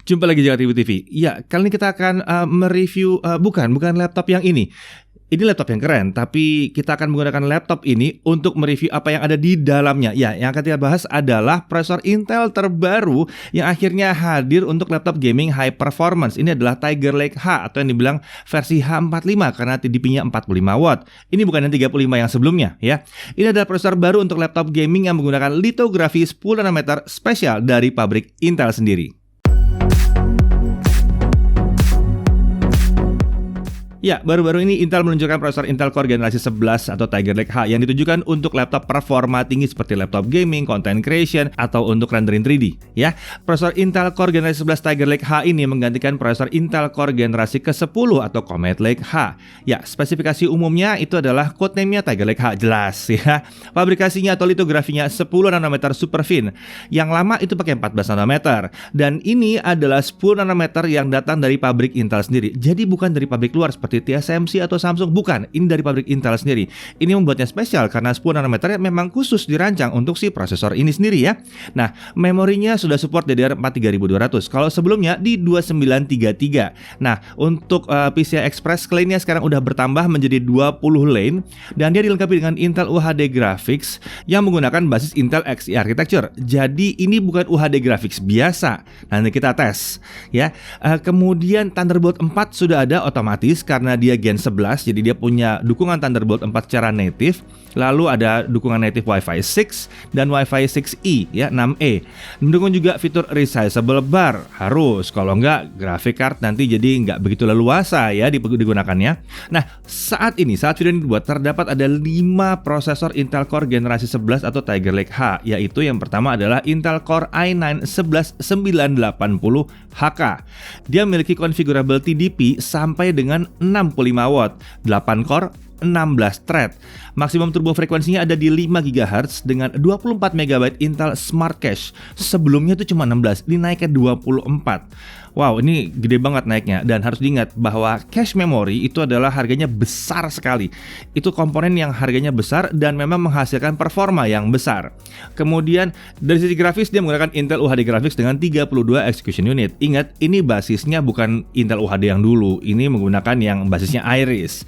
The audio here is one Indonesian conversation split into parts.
Jumpa lagi Jakarta Ibu TV. Ya, kali ini kita akan mereview bukan laptop yang ini. Ini laptop yang keren, tapi kita akan menggunakan laptop ini untuk mereview apa yang ada di dalamnya. Ya, yang akan kita bahas adalah prosesor Intel terbaru yang akhirnya hadir untuk laptop gaming high performance. Ini adalah Tiger Lake H atau yang dibilang versi H45 karena TDP-nya 45 watt. Ini bukan yang 35 yang sebelumnya ya. Ini adalah prosesor baru untuk laptop gaming yang menggunakan litografi 10 nanometer spesial dari pabrik Intel sendiri. Ya, baru-baru ini Intel meluncurkan prosesor Intel Core generasi 11 atau Tiger Lake H yang ditujukan untuk laptop performa tinggi seperti laptop gaming, content creation, atau untuk rendering 3D. Ya, prosesor Intel Core generasi 11 Tiger Lake H ini menggantikan prosesor Intel Core generasi ke-10 atau Comet Lake H. Ya, spesifikasi umumnya itu adalah codename-nya Tiger Lake H, jelas ya. Pabrikasinya atau litografinya 10 nanometer superfin. Yang lama itu pakai 14 nanometer. Dan ini adalah 10 nanometer yang datang dari pabrik Intel sendiri. Jadi bukan dari pabrik luar seperti TSMC atau Samsung, bukan, ini dari pabrik Intel sendiri. Ini membuatnya spesial karena 10 nanometer memang khusus dirancang untuk si prosesor ini sendiri ya. Nah, memorinya sudah support DDR4 3200. Kalau sebelumnya di 2933. Nah, untuk PCI Express lainnya sekarang udah bertambah menjadi 20 lane dan dia dilengkapi dengan Intel UHD Graphics yang menggunakan basis Intel Xe architecture. Jadi ini bukan UHD Graphics biasa. Nanti kita tes ya. Kemudian Thunderbolt 4 sudah ada otomatis karena dia Gen 11, jadi dia punya dukungan Thunderbolt 4 secara native. Lalu ada dukungan native Wi-Fi 6 dan Wi-Fi 6E ya, 6E. Mendukung juga fitur resizable bar, harus, kalau enggak graphic card nanti jadi nggak begitu leluasa ya digunakannya. Nah, saat video ini dibuat terdapat ada 5 prosesor Intel Core generasi 11 atau Tiger Lake H, yaitu yang pertama adalah Intel Core i9 11980HK. Dia memiliki configurable TDP sampai dengan 65 watt, 8 core, 16 thread. Maksimum turbo frekuensinya ada di 5 GHz dengan 24 MB Intel Smart Cache. Sebelumnya itu cuma 16, ini naik ke 24. Wow, ini gede banget naiknya. Dan harus diingat bahwa cache memory itu adalah harganya besar sekali. Itu komponen yang harganya besar dan memang menghasilkan performa yang besar. Kemudian dari sisi grafis dia menggunakan Intel UHD Graphics dengan 32 execution unit. Ingat, ini basisnya bukan Intel UHD yang dulu. Ini menggunakan yang basisnya Iris.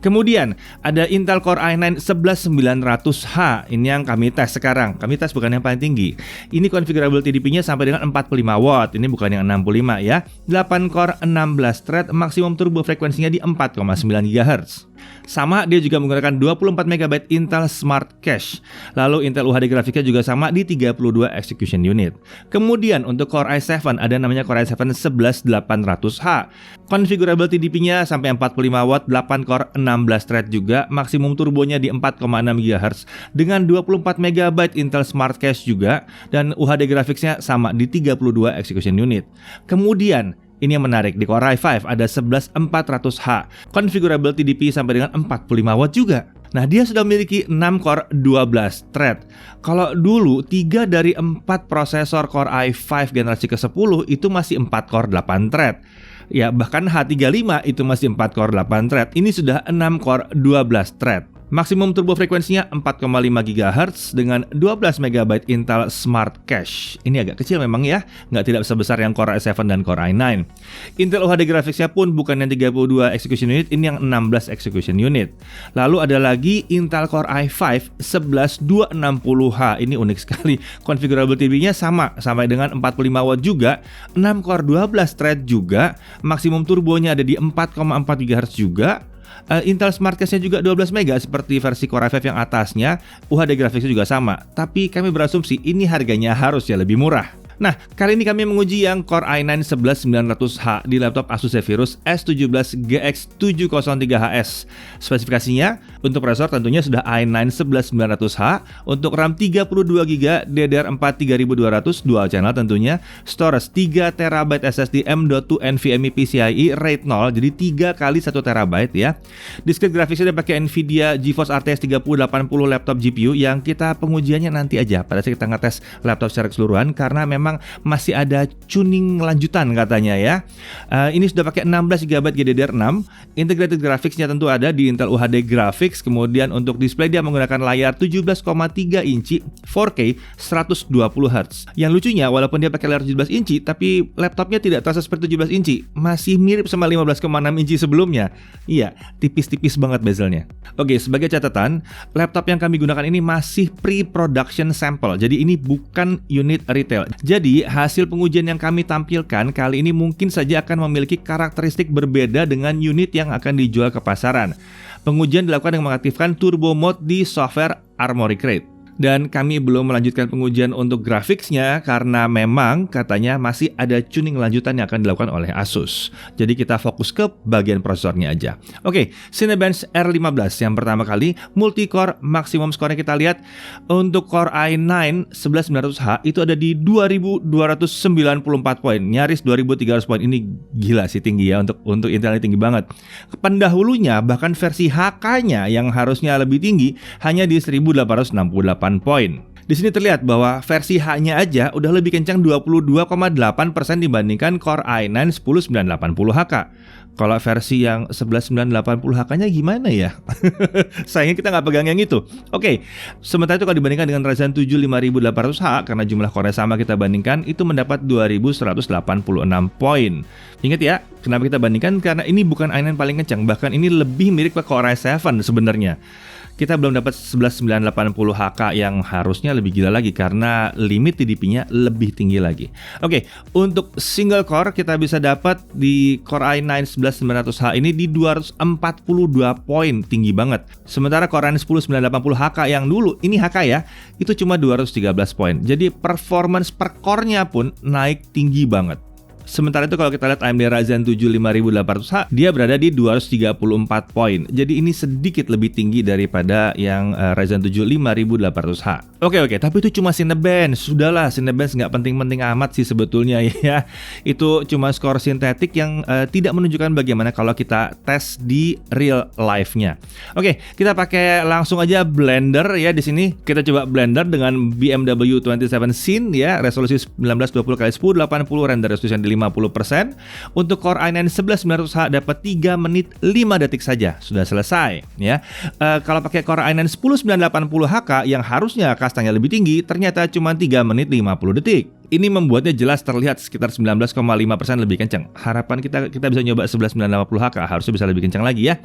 Kemudian ada Intel Core i9 11900H. Ini yang kami tes sekarang. Kami tes bukan yang paling tinggi. Ini configurable TDP-nya sampai dengan 45 watt. Ini bukan yang 65 ya. 8 core, 16 thread, maksimum turbo frekuensinya di 4,9 GHz. Sama, dia juga menggunakan 24 MB Intel Smart Cache. Lalu Intel UHD grafiknya juga sama di 32 execution unit. Kemudian untuk Core i7 ada namanya Core i7 11800H. Configurable TDP-nya sampai 45 watt, 8 core, 16 thread juga, maksimum turbonya di 4,6 GHz dengan 24 MB Intel Smart Cache juga, dan UHD grafiknya sama di 32 execution unit. Kemudian ini yang menarik, di Core i5 ada 11400H, configurable TDP sampai dengan 45 watt juga. Nah, dia sudah memiliki 6 core 12 thread. Kalau dulu 3 dari 4 prosesor Core i5 generasi ke-10 itu masih 4 core 8 thread. Ya, bahkan H35 itu masih 4 core 8 thread. Ini sudah 6 core 12 thread. Maksimum turbo frekuensinya 4,5 GHz dengan 12 MB Intel Smart Cache. Ini agak kecil memang ya, nggak tidak sebesar yang Core i7 dan Core i9. Intel UHD Graphics-nya pun bukan yang 32 execution unit, ini yang 16 execution unit. Lalu ada lagi Intel Core i5 11260H. Ini unik sekali. Configurable TDP-nya sama, sampai dengan 45 watt juga, 6 core 12 thread juga, maksimum turbonya ada di 4,4 GHz juga. Intel Smart Cache-nya juga 12 MB seperti versi Core i5 yang atasnya. UHD grafiknya juga sama, tapi kami berasumsi ini harganya harusnya lebih murah. Nah, kali ini kami menguji yang Core i9 11900H di laptop Asus Zephyrus S17GX703HS. Spesifikasinya, untuk prosesor tentunya sudah i9 11900H, untuk RAM 32GB DDR4 3200 dual channel tentunya, storage 3TB SSD M.2 NVMe PCIe RAID 0, jadi 3 kali 1 TB ya. Diskrete grafisnya dipakai Nvidia GeForce RTX 3080 laptop GPU yang kita pengujiannya nanti aja pada saat kita ngetes laptop secara keseluruhan, karena memang memang masih ada tuning lanjutan katanya ya. Ini sudah pakai 16 GB GDDR6, integrated graphics-nya tentu ada di Intel UHD Graphics. Kemudian untuk display dia menggunakan layar 17,3 inci 4K 120 Hz. Yang lucunya walaupun dia pakai layar 17 inci, tapi laptopnya tidak terasa seperti 17 inci, masih mirip sama 15,6 inci sebelumnya. Iya, tipis-tipis banget bezelnya. Oke, sebagai catatan, laptop yang kami gunakan ini masih pre-production sample. Jadi ini bukan unit retail. Jadi hasil pengujian yang kami tampilkan kali ini mungkin saja akan memiliki karakteristik berbeda dengan unit yang akan dijual ke pasaran. Pengujian dilakukan dengan mengaktifkan turbo mode di software Armoury Crate. Dan kami belum melanjutkan pengujian untuk grafiksnya karena memang katanya masih ada tuning lanjutan yang akan dilakukan oleh Asus. Jadi kita fokus ke bagian prosesornya aja. Oke, Cinebench R15 yang pertama kali multi-core, maksimum skornya kita lihat untuk Core i9 11900H itu ada di 2294 poin, nyaris 2300 poin. Ini gila sih tinggi ya, untuk Intel ini tinggi banget. Pendahulunya bahkan versi HK-nya yang harusnya lebih tinggi hanya di 1868 poin. Di sini terlihat bahwa versi H-nya aja udah lebih kencang 22,8% dibandingkan Core i9 10980HK. Kalau versi yang 11980HK-nya gimana ya? Sayangnya kita nggak pegang yang itu. Oke, sementara itu kalau dibandingkan dengan Ryzen 7 5800H, karena jumlah core sama kita bandingkan, itu mendapat 2186 poin. Ingat ya, kenapa kita bandingkan? Karena ini bukan i9 paling kencang, bahkan ini lebih mirip ke Core i7 sebenarnya. Kita belum dapat 11980HK yang harusnya lebih gila lagi karena limit TDP-nya lebih tinggi lagi. Oke, untuk single core kita bisa dapat di Core i9 11900H ini di 242 poin, tinggi banget. Sementara Core i9 10980HK yang dulu, ini HK ya, itu cuma 213 poin. Jadi performance per core-nya pun naik tinggi banget. Sementara itu kalau kita lihat AMD Ryzen 7 5800H, dia berada di 234 poin. Jadi ini sedikit lebih tinggi daripada yang Ryzen 7 5800H. Oke, tapi itu cuma Cinebench. Sudahlah, Cinebench nggak penting-penting amat sih sebetulnya ya. Itu cuma skor sintetik yang tidak menunjukkan bagaimana kalau kita tes di real life-nya. Oke, kita pakai langsung aja Blender ya di sini. Kita coba Blender dengan BMW 27 Scene ya, resolusi 1920x1080, render resolution di 50%. Untuk Core i9 11900H dapat 3 menit 5 detik saja, sudah selesai ya. Kalau pakai Core i9 10980HK yang harusnya kastanya lebih tinggi, ternyata cuma 3 menit 50 detik. Ini membuatnya jelas terlihat sekitar 19,5% lebih kencang. Harapan kita bisa nyoba 11980HK, harusnya bisa lebih kencang lagi ya.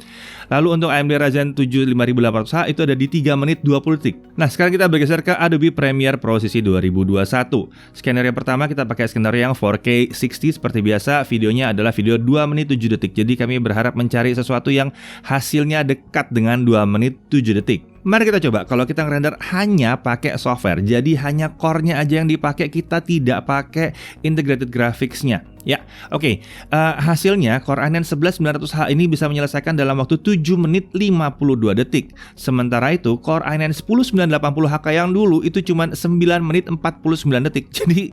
Lalu untuk AMD Ryzen 7 5800H itu ada di 3 menit 20 detik. Nah, sekarang kita bergeser ke Adobe Premiere Pro sisi 2021. Skenario pertama kita pakai skenario yang 4K 60 seperti biasa. Videonya adalah video 2 menit 7 detik. Jadi kami berharap mencari sesuatu yang hasilnya dekat dengan 2 menit 7 detik. Mari kita coba kalau kita ngerender hanya pakai software. Jadi hanya core-nya aja yang dipakai, kita tidak pakai integrated graphics-nya. Ya, oke. Hasilnya Core i9 11900H ini bisa menyelesaikan dalam waktu 7 menit 52 detik. Sementara itu Core i9 10980HK yang dulu itu cuma 9 menit 49 detik. Jadi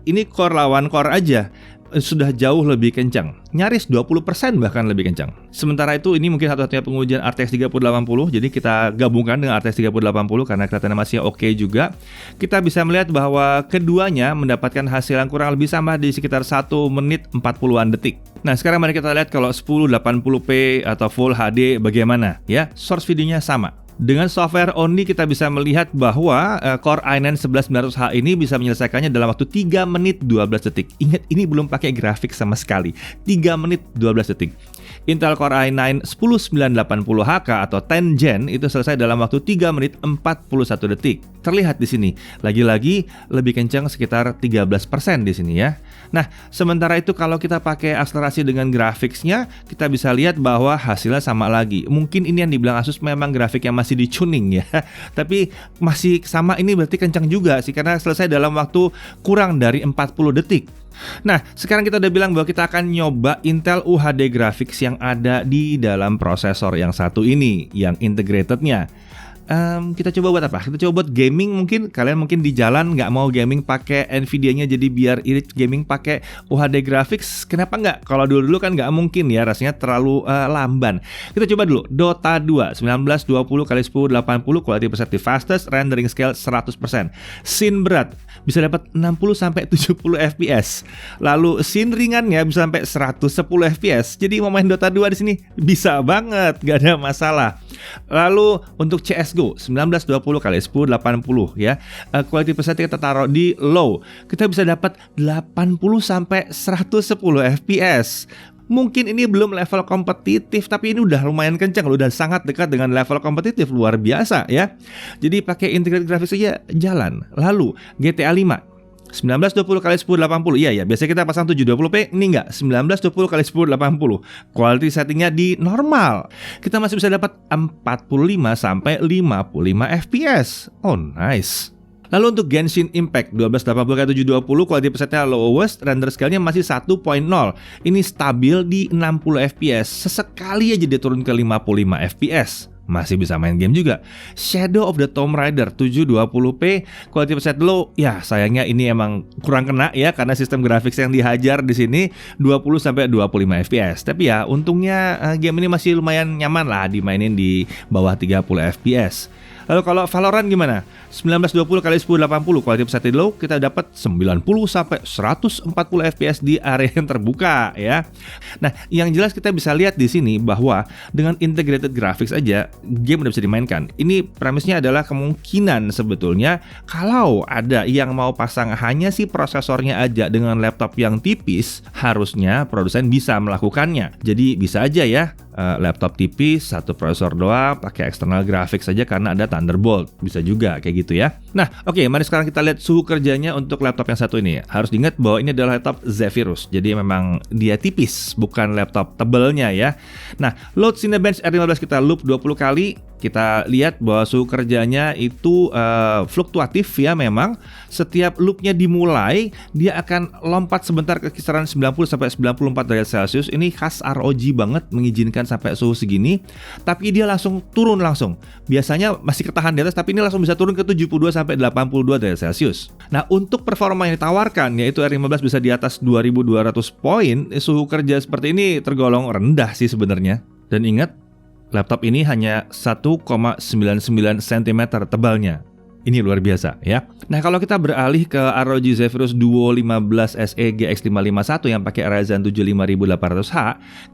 ini core lawan core aja sudah jauh lebih kencang, nyaris 20% bahkan lebih kencang. Sementara itu ini mungkin satu-satunya pengujian RTX 3080, jadi kita gabungkan dengan RTX 3080 karena kelihatannya masih oke juga. Kita bisa melihat bahwa keduanya mendapatkan hasil yang kurang lebih sama di sekitar 1 menit 40-an detik. Nah, sekarang mari kita lihat kalau 1080p atau Full HD bagaimana ya. Source videonya sama. Dengan software only kita bisa melihat bahwa Core i9 11900H ini bisa menyelesaikannya dalam waktu 3 menit 12 detik. Ingat, ini belum pakai grafik sama sekali. 3 menit 12 detik. Intel Core i9 10980HK atau 10 Gen itu selesai dalam waktu 3 menit 41 detik. Terlihat di sini, lagi-lagi lebih kencang sekitar 13% di sini ya. Nah, sementara itu kalau kita pakai akselerasi dengan grafiksnya, kita bisa lihat bahwa hasilnya sama lagi. Mungkin ini yang dibilang Asus memang grafik yang masih di-tuning ya. Tapi masih sama, ini berarti kencang juga sih karena selesai dalam waktu kurang dari 40 detik. Nah, sekarang kita udah bilang bahwa kita akan nyoba Intel UHD Graphics yang ada di dalam prosesor yang satu ini, yang integratednya. Kita coba buat apa? Kita coba buat gaming mungkin. Kalian mungkin di jalan nggak mau gaming pakai Nvidia-nya, jadi biar irit gaming pakai UHD graphics. Kenapa nggak? Kalau dulu kan nggak mungkin ya, rasanya terlalu lamban. Kita coba dulu Dota 2 1920x1080 quality perceptive fastest, rendering scale 100%. Scene berat bisa dapat 60 sampai 70 fps. Lalu scene ringannya bisa sampai 110 fps. Jadi mau main Dota 2 di sini bisa banget, nggak ada masalah. Lalu untuk CS:GO 1920x1080 ya, quality percentage kita taruh di low, kita bisa dapat 80 sampai 110 fps. Mungkin ini belum level kompetitif, tapi ini udah lumayan kencang, udah sangat dekat dengan level kompetitif, luar biasa ya. Jadi pakai integrated graphics saja jalan. Lalu GTA 5 1920x1080, iya ya, biasanya kita pasang 720p, ini enggak, 1920x1080. Quality settingnya di normal. Kita masih bisa dapat 45 sampai 55 fps. Oh, nice. Lalu untuk Genshin Impact 1280x720 quality percentnya lowest, render scale-nya masih 1.0. Ini stabil di 60 fps. Sesekali aja dia turun ke 55 fps. Masih bisa main game juga. Shadow of the Tomb Raider 720p quality percent low. Ya, sayangnya ini emang kurang kena ya, karena sistem grafik yang dihajar di sini 20 sampai 25 fps. Tapi ya untungnya game ini masih lumayan nyaman lah dimainin di bawah 30 fps. Lalu kalau Valorant gimana? 1920x1080 quality percent low, kita dapat 90 sampai 140 fps di area yang terbuka ya. Nah, yang jelas kita bisa lihat di sini bahwa dengan integrated graphics aja game udah bisa dimainkan. Ini premisnya adalah kemungkinan sebetulnya kalau ada yang mau pasang hanya si prosesornya aja dengan laptop yang tipis, harusnya produsen bisa melakukannya. Jadi bisa aja ya, laptop tipis, satu prosesor doang, pakai external graphics saja karena ada Thunderbolt. Bisa juga kayak gitu ya. Nah, oke, mari sekarang kita lihat suhu kerjanya untuk laptop yang satu ini. Harus diingat bahwa ini adalah laptop Zephyrus. Jadi memang dia tipis, bukan laptop tebelnya ya. Nah, load Cinebench R15 kita loop 20 kali. Kita lihat bahwa suhu kerjanya itu fluktuatif ya memang. Setiap loopnya dimulai, dia akan lompat sebentar ke kisaran 90 sampai 94 derajat Celcius. Ini khas ROG banget, mengizinkan sampai suhu segini. Tapi dia langsung turun langsung. Biasanya masih ketahan di atas, tapi ini langsung bisa turun ke 72 sampai 82 derajat Celcius. Nah, untuk performa yang ditawarkan, yaitu R15 bisa di atas 2200 poin, suhu kerja seperti ini tergolong rendah sih sebenarnya. Dan ingat, laptop ini hanya 1,99 cm tebalnya. Ini luar biasa ya. Nah, kalau kita beralih ke ROG Zephyrus Duo 15 SE GX551 yang pakai Ryzen 7 5800H,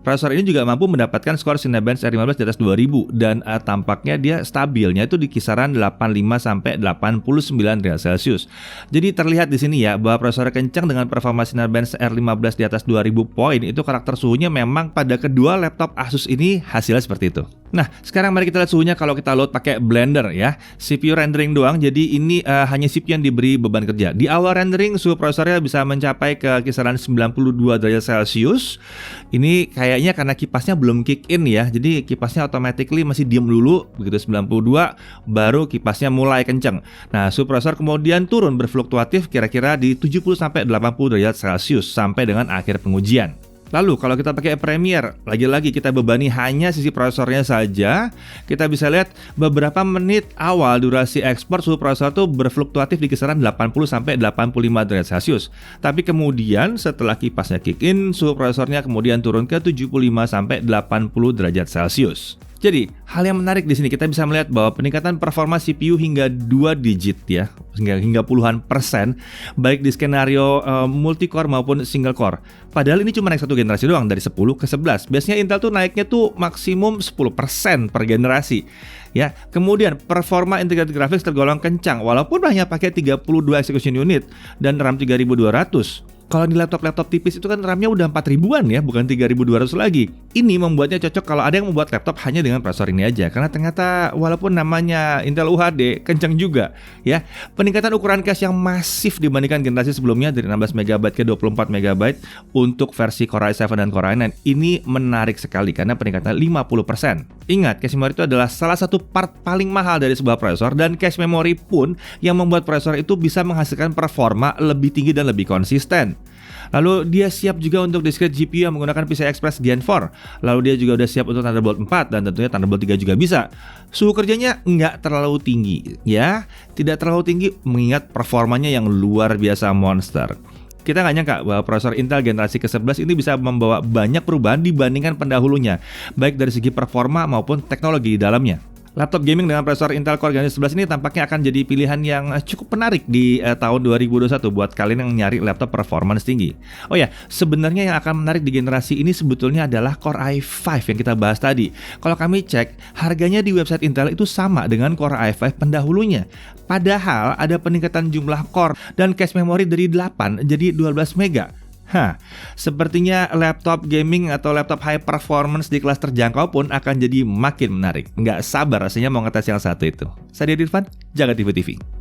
prosesor ini juga mampu mendapatkan skor Cinebench R15 di atas 2000 dan tampaknya dia stabilnya itu di kisaran 85 sampai 89 derajat Celcius. Jadi terlihat di sini ya bahwa prosesor kencang dengan performa Cinebench R15 di atas 2000 poin itu karakter suhunya memang pada kedua laptop Asus ini hasilnya seperti itu. Nah, sekarang mari kita lihat suhunya kalau kita load pakai Blender ya. CPU rendering doang, jadi ini hanya CPU yang diberi beban kerja. Di awal rendering suhu prosesornya bisa mencapai ke kisaran 92 derajat Celcius. Ini kayaknya karena kipasnya belum kick in ya. Jadi kipasnya automatically masih diam dulu, begitu 92 baru kipasnya mulai kenceng. Nah, suhu prosesor kemudian turun berfluktuatif kira-kira di 70 sampai 80 derajat Celcius sampai dengan akhir pengujian. Lalu kalau kita pakai Premiere, lagi-lagi kita bebani hanya sisi prosesornya saja. Kita bisa lihat beberapa menit awal durasi ekspor suhu prosesor itu berfluktuatif di kisaran 80 sampai 85 derajat Celcius. Tapi kemudian setelah kipasnya kick in, suhu prosesornya kemudian turun ke 75 sampai 80 derajat Celcius. Jadi, hal yang menarik di sini kita bisa melihat bahwa peningkatan performa CPU hingga 2 digit ya, hingga puluhan persen, baik di skenario multi-core maupun single core. Padahal ini cuma naik satu generasi doang, dari 10 ke 11. Biasanya Intel tuh naiknya tuh maksimum 10% per generasi. Ya, kemudian performa integrated graphics tergolong kencang walaupun hanya pakai 32 execution unit dan RAM 3200. Kalau di laptop-laptop tipis itu kan RAM-nya udah 4000-an ya, bukan 3200 lagi. Ini membuatnya cocok kalau ada yang membuat laptop hanya dengan prosesor ini aja, karena ternyata walaupun namanya Intel UHD, kencang juga ya. Peningkatan ukuran cache yang masif dibandingkan generasi sebelumnya dari 16MB ke 24MB untuk versi Core i7 dan Core i9 ini menarik sekali karena peningkatan 50%. Ingat, cache memori itu adalah salah satu part paling mahal dari sebuah prosesor, dan cache memori pun yang membuat prosesor itu bisa menghasilkan performa lebih tinggi dan lebih konsisten. Lalu dia siap juga untuk discrete GPU yang menggunakan PCI Express Gen 4. Lalu dia juga udah siap untuk Thunderbolt 4 dan tentunya Thunderbolt 3 juga bisa. Suhu kerjanya nggak terlalu tinggi, ya, tidak terlalu tinggi mengingat performanya yang luar biasa monster. Kita nggak nyangka bahwa prosesor Intel generasi ke-11 ini bisa membawa banyak perubahan dibandingkan pendahulunya, baik dari segi performa maupun teknologi di dalamnya. Laptop gaming dengan prosesor Intel Core generasi 11 ini tampaknya akan jadi pilihan yang cukup menarik di tahun 2021 buat kalian yang nyari laptop performance tinggi. Oh ya, sebenarnya yang akan menarik di generasi ini sebetulnya adalah Core i5 yang kita bahas tadi. Kalau kami cek, harganya di website Intel itu sama dengan Core i5 pendahulunya. Padahal ada peningkatan jumlah core dan cache memory dari 8 jadi 12 MB. Sepertinya laptop gaming atau laptop high performance di kelas terjangkau pun akan jadi makin menarik. Nggak sabar rasanya mau ngetes yang satu itu. Saya Dirvan, Jaga TV TV.